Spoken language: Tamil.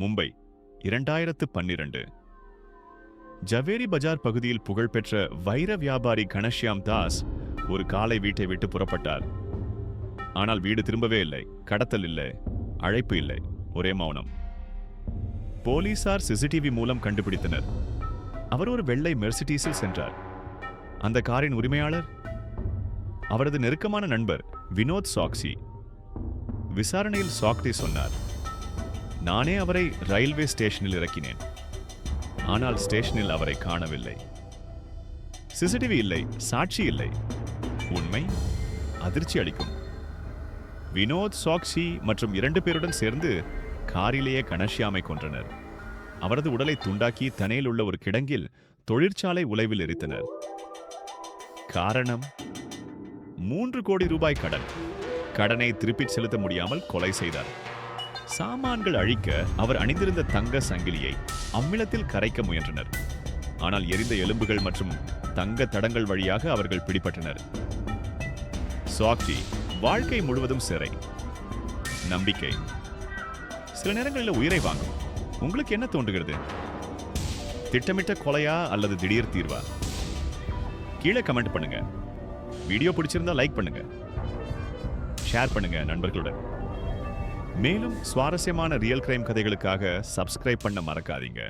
மும்பை 2012. ஜவேரி பஜார் பகுதியில் புகழ்பெற்ற வைர வியாபாரி கணஷ்யாம் தாஸ் ஒரு காலை வீட்டை விட்டு புறப்பட்டார். ஆனால் வீடு திரும்பவே இல்லை. கடத்தல் இல்லை, அழைப்பு இல்லை, ஒரே மௌனம். போலீசார் சிசிடிவி மூலம் கண்டுபிடித்தனர். அவர் ஒரு வெள்ளை மெர்சிடீஸில் சென்றார். அந்த காரின் உரிமையாளர் அவரது நெருக்கமான நண்பர் வினோத் சாக்சி. விசாரணையில் சாக்தி சொன்னார், நானே அவரை ரயில்வே ஸ்டேஷனில் இறக்கினேன். ஆனால் ஸ்டேஷனில் அவரை காணவில்லை. சிசிடிவி இல்லை, சாட்சி இல்லை. உண்மை அதிர்ச்சி அளிக்கும். வினோத், சாக்சி மற்றும் 2 பேருடன் சேர்ந்து காரிலேயே கணஷ்யாமை கொன்றனர். அவரது உடலை துண்டாக்கி தனையில் உள்ள ஒரு கிடங்கில் தொழிற்சாலை உலைவில் எரித்தனர். காரணம் 3 கோடி ரூபாய் கடன். கடனை திருப்பிச் செலுத்த முடியாமல் கொலை செய்தார். சாமான்கள் அழிக்க அவர் அணிந்திருந்த தங்க சங்கிலியை அமிலத்தில் கரைக்க முயன்றனர். ஆனால் எரிந்த எலும்புகள் மற்றும் தங்க தடங்கள் வழியாக அவர்கள் பிடிபட்டனர். சாக்சி வாழ்க்கை முழுவதும் சிறை. நம்பிக்கை சில நேரங்களில் உயிரை வாங்கும். உங்களுக்கு என்ன தோன்றுகிறது? திட்டமிட்ட கொலையா அல்லது திடீர் தீர்வா? கீழே கமெண்ட் பண்ணுங்க. வீடியோ பிடிச்சிருந்தா லைக் பண்ணுங்க, ஷேர் பண்ணுங்க நண்பர்களுடன். மேலும் சுவாரஸ்யமான ரியல் கிரைம் கதைகளுக்காக சப்ஸ்கிரைப் பண்ண மறக்காதீங்க.